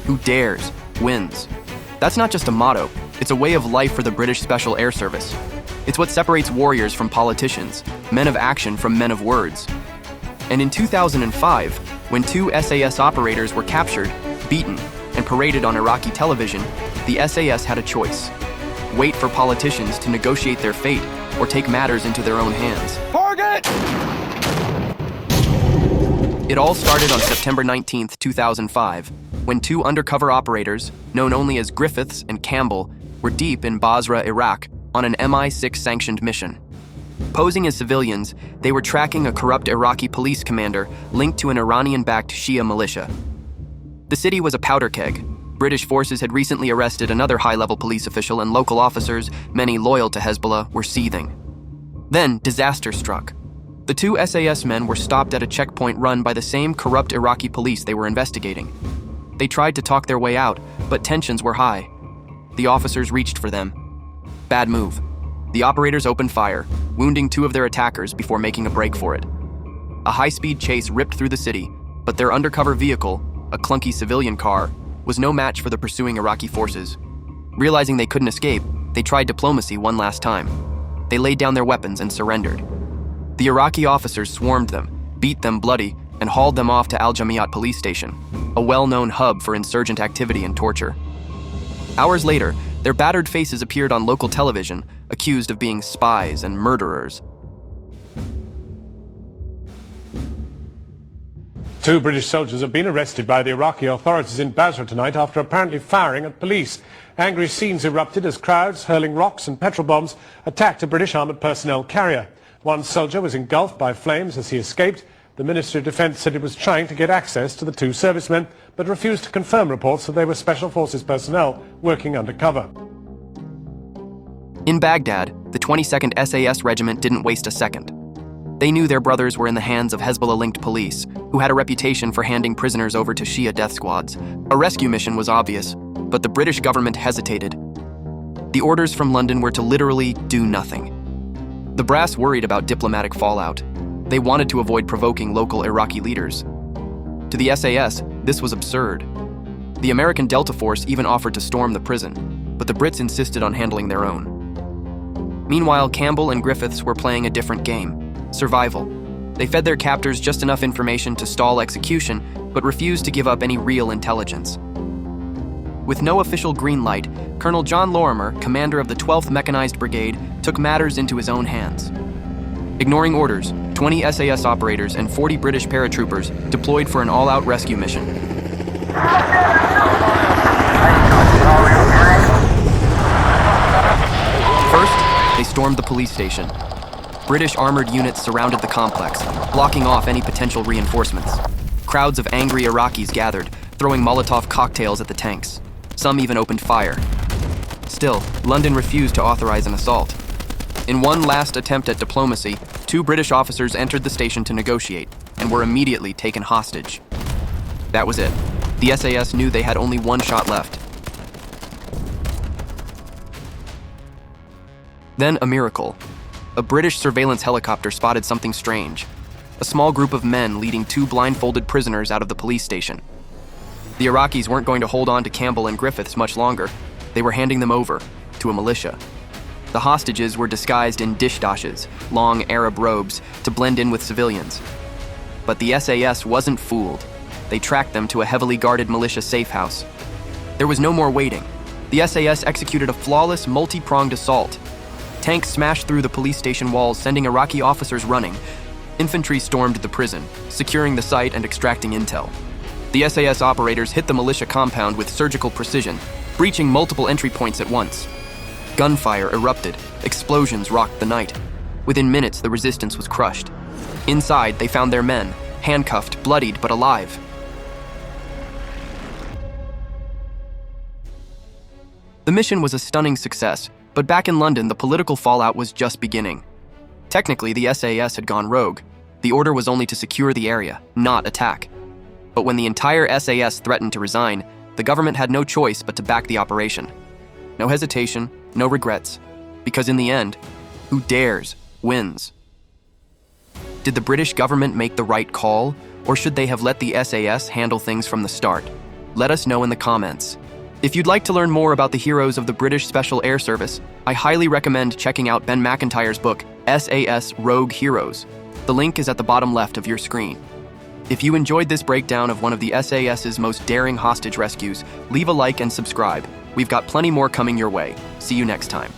Who dares, wins. That's not just a motto, it's a way of life for the British Special Air Service. It's what separates warriors from politicians, men of action from men of words. And in 2005, when 2 SAS operators were captured, beaten, and paraded on Iraqi television, the SAS had a choice. Wait for politicians to negotiate their fate or take matters into their own hands. Target! It all started on September 19, 2005, when 2 undercover operators, known only as Griffiths and Campbell, were deep in Basra, Iraq, on an MI6-sanctioned mission. Posing as civilians, they were tracking a corrupt Iraqi police commander linked to an Iranian-backed Shia militia. The city was a powder keg. British forces had recently arrested another high-level police official, and local officers, many loyal to Hezbollah, were seething. Then, disaster struck. The 2 SAS men were stopped at a checkpoint run by the same corrupt Iraqi police they were investigating. They tried to talk their way out, but tensions were high. The officers reached for them. Bad move. The operators opened fire, wounding 2 of their attackers before making a break for it. A high-speed chase ripped through the city, but their undercover vehicle, a clunky civilian car, was no match for the pursuing Iraqi forces. Realizing they couldn't escape, they tried diplomacy one last time. They laid down their weapons and surrendered. The Iraqi officers swarmed them, beat them bloody, and hauled them off to Al Jamiat police station, a well-known hub for insurgent activity and torture. Hours later, their battered faces appeared on local television, accused of being spies and murderers. 2 British soldiers have been arrested by the Iraqi authorities in Basra tonight after apparently firing at police. Angry scenes erupted as crowds, hurling rocks and petrol bombs, attacked a British armoured personnel carrier. One soldier was engulfed by flames as he escaped. The Ministry of Defence said it was trying to get access to the 2 servicemen, but refused to confirm reports that they were Special Forces personnel working undercover. In Baghdad, the 22nd SAS Regiment didn't waste a second. They knew their brothers were in the hands of Hezbollah-linked police, who had a reputation for handing prisoners over to Shia death squads. A rescue mission was obvious, but the British government hesitated. The orders from London were to literally do nothing. The brass worried about diplomatic fallout. They wanted to avoid provoking local Iraqi leaders. To the SAS, this was absurd. The American Delta Force even offered to storm the prison, but the Brits insisted on handling their own. Meanwhile, Campbell and Griffiths were playing a different game: survival. They fed their captors just enough information to stall execution, but refused to give up any real intelligence. With no official green light, Colonel John Lorimer, commander of the 12th Mechanized Brigade, took matters into his own hands. Ignoring orders, 20 SAS operators and 40 British paratroopers deployed for an all-out rescue mission. First, they stormed the police station. British armored units surrounded the complex, blocking off any potential reinforcements. Crowds of angry Iraqis gathered, throwing Molotov cocktails at the tanks. Some even opened fire. Still, London refused to authorize an assault. In one last attempt at diplomacy, 2 British officers entered the station to negotiate and were immediately taken hostage. That was it. The SAS knew they had only one shot left. Then a miracle. A British surveillance helicopter spotted something strange. A small group of men leading 2 blindfolded prisoners out of the police station. The Iraqis weren't going to hold on to Campbell and Griffiths much longer. They were handing them over to a militia. The hostages were disguised in dishdashes, long Arab robes, to blend in with civilians. But the SAS wasn't fooled. They tracked them to a heavily guarded militia safe house. There was no more waiting. The SAS executed a flawless, multi-pronged assault. Tanks smashed through the police station walls, sending Iraqi officers running. Infantry stormed the prison, securing the site and extracting intel. The SAS operators hit the militia compound with surgical precision, breaching multiple entry points at once. Gunfire erupted. Explosions rocked the night. Within minutes, the resistance was crushed. Inside, they found their men, handcuffed, bloodied, but alive. The mission was a stunning success, but back in London, the political fallout was just beginning. Technically, the SAS had gone rogue. The order was only to secure the area, not attack. But when the entire SAS threatened to resign, the government had no choice but to back the operation. No hesitation, no regrets, because in the end, who dares wins. Did the British government make the right call, or should they have let the SAS handle things from the start? Let us know in the comments. If you'd like to learn more about the heroes of the British Special Air Service, I highly recommend checking out Ben McIntyre's book, SAS Rogue Heroes. The link is at the bottom left of your screen. If you enjoyed this breakdown of one of the SAS's most daring hostage rescues, leave a like and subscribe. We've got plenty more coming your way. See you next time.